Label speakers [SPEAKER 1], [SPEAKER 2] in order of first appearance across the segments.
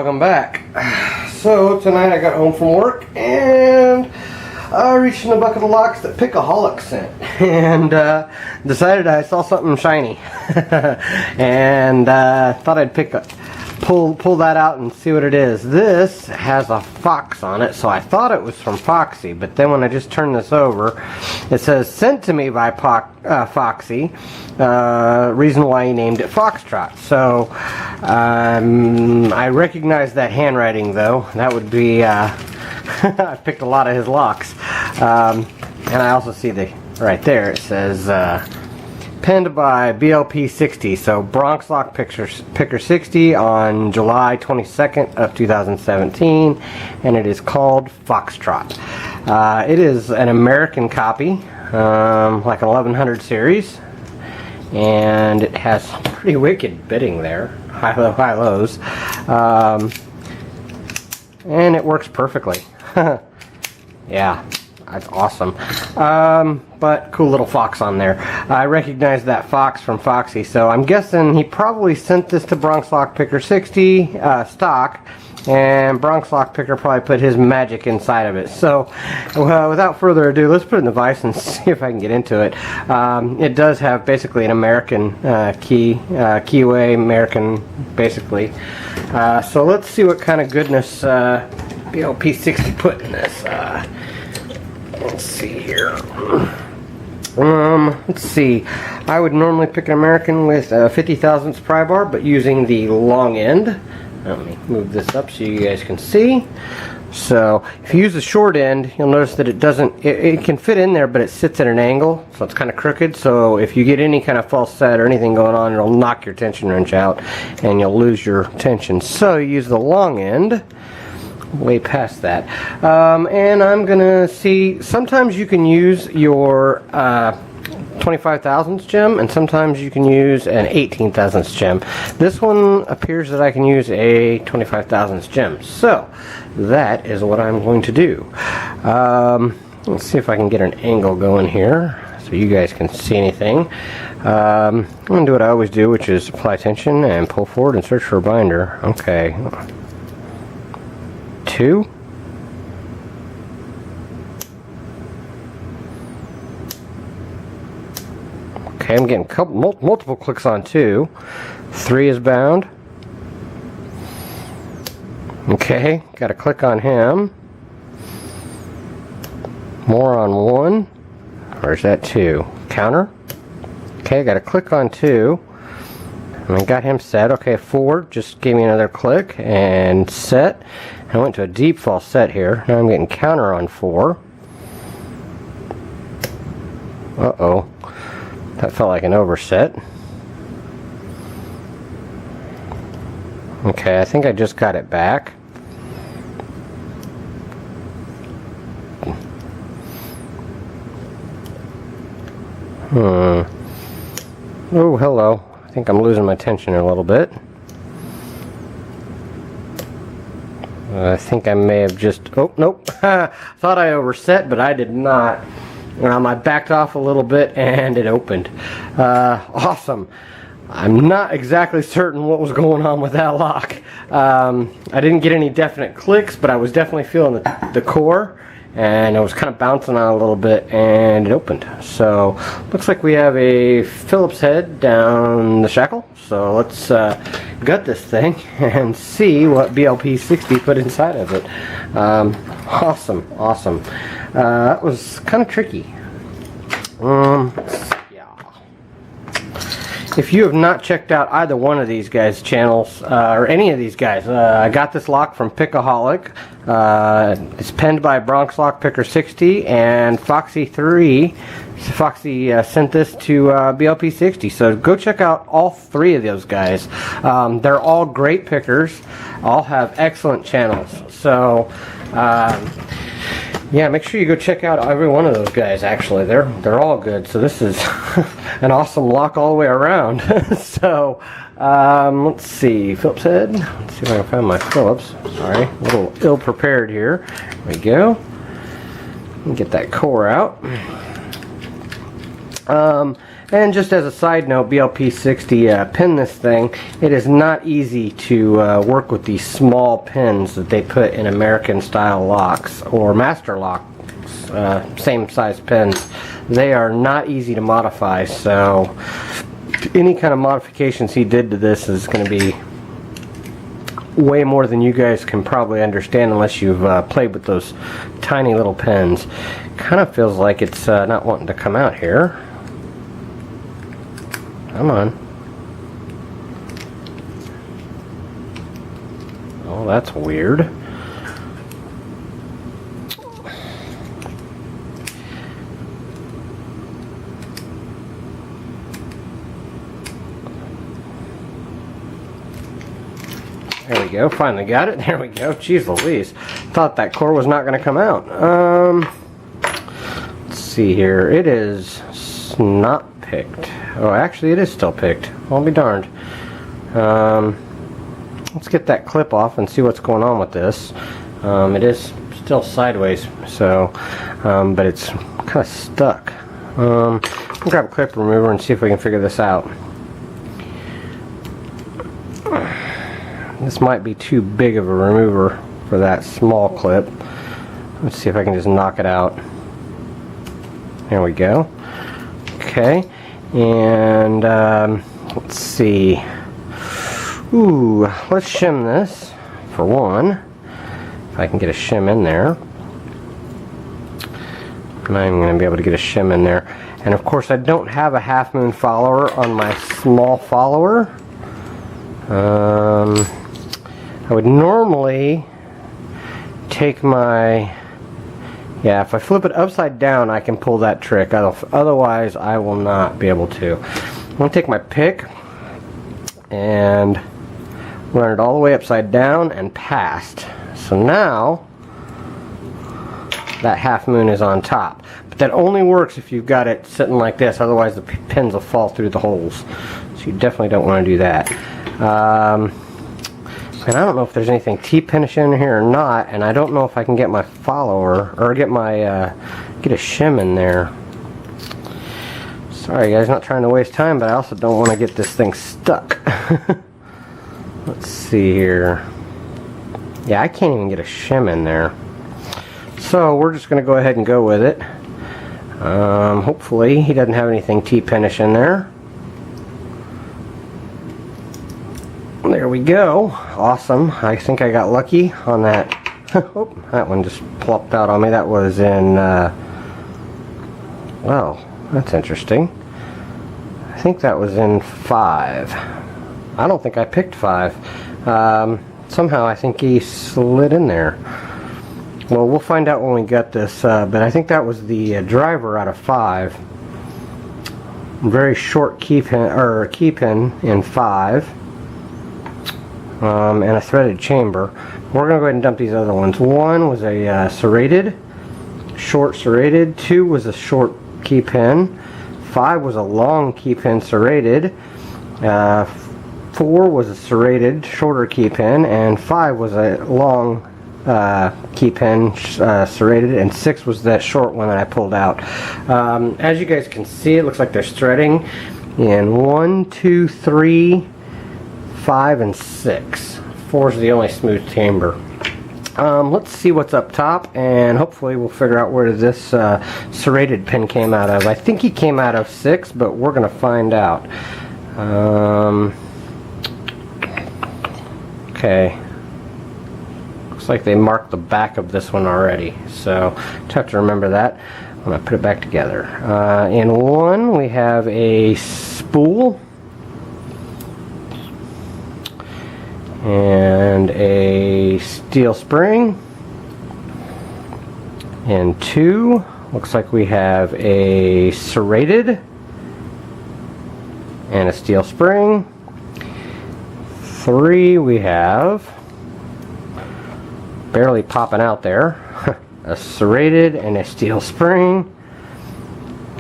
[SPEAKER 1] welcome back. So tonight I got home from work and I reached in the bucket of locks that Pickaholic sent and decided I saw something shiny and thought I'd pull that out and see what it is. This has a fox on it, so I thought it was from Foxy, but then when I just turned this over, it says sent to me by Foxy, reason why he named it Foxtrot. So I recognize that handwriting though. That would be I picked a lot of his locks, and I also see right there it says penned by BLP60, so Bronx-LockPicker60 on July 22nd of 2017, and it is called Foxtrot. It is an American copy, like an 1100 series, and it has some pretty wicked bitting there, high low, high lows, and it works perfectly. Yeah. That's awesome. But cool little fox on there. I recognize that fox from Foxy, so I'm guessing he probably sent this to Bronx-LockPicker60 stock, and Bronx-LockPicker probably put his magic inside of it. So without further ado, let's put it in the vise and see if I can get into it. It does have basically an American keyway, American basically. So let's see what kind of goodness BLP60 put in this. Let's see here. Let's see. I would normally pick an American with a 50 thousandths pry bar, but using the long end. Let me move this up so you guys can see. So if you use the short end, you'll notice that it can fit in there, but it sits at an angle, so it's kind of crooked. So if you get any kind of false set or anything going on, it'll knock your tension wrench out, and you'll lose your tension. So you use the long end. Way past that, and I'm gonna see, sometimes you can use your 25 thousandths gem, and sometimes you can use an 18 thousandths gem. This one appears that I can use a 25 thousandths gem, so that is what I'm going to do. Let's see if I can get an angle going here so you guys can see anything. I'm gonna do what I always do, which is apply tension and pull forward and search for a binder. Okay. 2. Okay, I'm getting multiple clicks on 2. 3 is bound. Okay, got to click on him. More on 1. Where's that 2? Counter. Okay, got to click on 2. And I got him set. Okay, 4 just gave me another click and set. I went to a deep false set here. Now I'm getting counter on 4. Uh-oh. That felt like an overset. Okay, I think I just got it back. Oh, hello. I think I'm losing my tension a little bit. I think I may have just, oh, nope. Thought I overset, but I did not. I backed off a little bit and it opened. Awesome. I'm not exactly certain what was going on with that lock. I didn't get any definite clicks, but I was definitely feeling the core, and it was kind of bouncing on a little bit, and it opened. So looks like we have a Phillips head down the shackle. So let's gut this thing and see what BLP60 put inside of it. Awesome. That was kind of tricky. Yeah. If you have not checked out either one of these guys' channels, or any of these guys, I got this lock from Pickaholic. It's penned by Bronx-LockPicker60, and Foxy sent this to BLP60. So go check out all 3 of those guys. They're all great pickers, all have excellent channels. So yeah, make sure you go check out every one of those guys. Actually, they're all good. So this is an awesome lock all the way around. So let's see, Phillips head. Let's see if I can find my Phillips. Sorry, a little ill prepared here. There we go. Get that core out. And just as a side note, BLP60 pin this thing. It is not easy to work with these small pins that they put in American style locks or master locks, same size pins. They are not easy to modify, so any kind of modifications he did to this is going to be way more than you guys can probably understand unless you've played with those tiny little pins. Kind of feels like it's not wanting to come out here. Come on. Oh, that's weird. There we go, finally got it. There we go. Jeez Louise. Thought that core was not going to come out. Let's see here. It is not picked. Oh, actually it is still picked. I'll be darned. Let's get that clip off and see what's going on with this. It is still sideways, so, but it's kind of stuck. I'll grab a clip remover and see if we can figure this out. This might be too big of a remover for that small clip. Let's see if I can just knock it out. There we go. Okay, and let's see. Ooh, let's shim this for one. If I can get a shim in there. I'm not even going to be able to get a shim in there. And of course I don't have a half moon follower on my small follower. I would normally take my, yeah, if I flip it upside down I can pull that trick. Otherwise I will not be able to. I'm going to take my pick and run it all the way upside down and past. So now that half moon is on top. But that only works if you've got it sitting like this, otherwise the pins will fall through the holes. So you definitely don't want to do that. And I don't know if there's anything T-pinish in here or not, and I don't know if I can get my follower, or get my, get a shim in there. Sorry guys, not trying to waste time, but I also don't want to get this thing stuck. Let's see here. Yeah, I can't even get a shim in there. So we're just going to go ahead and go with it. Hopefully he doesn't have anything T-pinish in there. There we go. Awesome. I think I got lucky on that. Oh, that one just plopped out on me. That was in, well, that's interesting. I think that was in 5. I don't think I picked 5. Somehow I think he slid in there. Well, we'll find out when we get this, but I think that was the driver out of 5. Very short key pin in 5. And a threaded chamber. We're going to go ahead and dump these other ones. One was a serrated, short serrated. 2 was a short key pin. 5 was a long key pin serrated. 4 was a serrated, shorter key pin. And 5 was a long key pin serrated. And 6 was that short one that I pulled out. As you guys can see, it looks like there's threading in 1, 2, 3, 5, and 6. 4 is the only smooth chamber. Let's see what's up top, and hopefully we'll figure out where this serrated pin came out of. I think he came out of 6, but we're going to find out. Okay. Looks like they marked the back of this one already, so just have to remember that when I put it back together. In 1 we have a spool and a steel spring. And 2 looks like we have a serrated and a steel spring. 3 we have, barely popping out there, a serrated and a steel spring.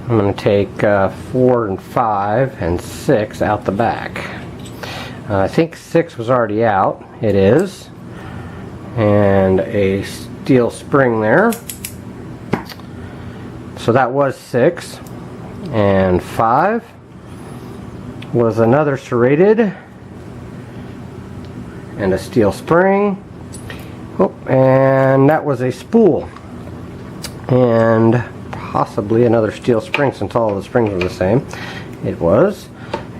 [SPEAKER 1] I'm going to take 4 and 5 and 6 out the back. I think 6 was already out. It is. And a steel spring there. So that was 6 and 5. was another serrated and a steel spring. Oh, and that was a spool and possibly another steel spring, since all of the springs were the same. It was.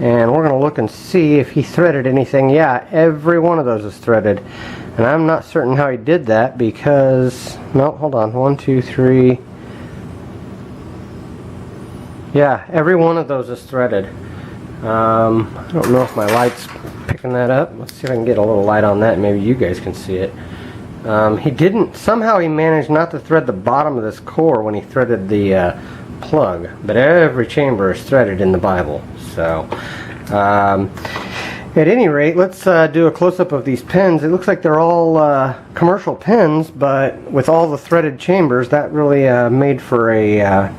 [SPEAKER 1] And we're going to look and see if he threaded anything. Yeah, every one of those is threaded. And I'm not certain how he did that because, no, hold on, 1, 2, 3. Yeah, every one of those is threaded. I don't know if my light's picking that up. Let's see if I can get a little light on that. Maybe you guys can see it. He didn't, somehow he managed not to thread the bottom of this core when he threaded the plug, but every chamber is threaded in the Bible. So at any rate, let's do a close-up of these pins. It looks like they're all commercial pins, but with all the threaded chambers, that really made for a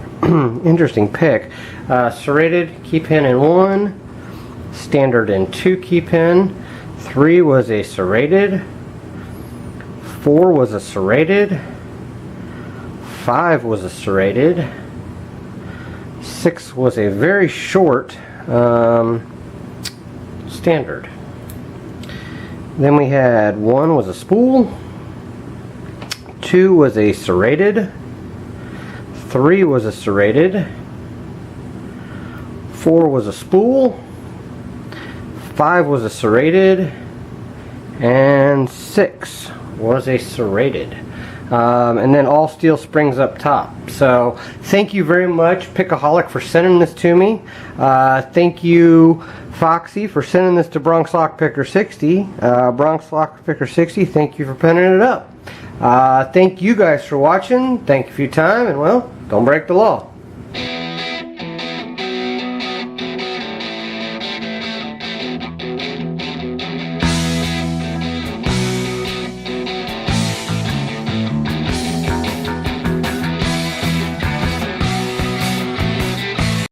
[SPEAKER 1] interesting pick. Serrated key pin in 1, standard in 2 key pin, 3 was a serrated, 4 was a serrated, 5 was a serrated, 6 was a very short standard. Then we had 1 was a spool, 2 was a serrated, 3 was a serrated, 4 was a spool, 5 was a serrated, and 6 was a serrated. And then all steel springs up top. So thank you very much, Pickaholic, for sending this to me. Thank you, Foxy, for sending this to Bronx-LockPicker60. Bronx-LockPicker60, thank you for pinning it up. Thank you guys for watching. Thank you for your time, and well, don't break the law.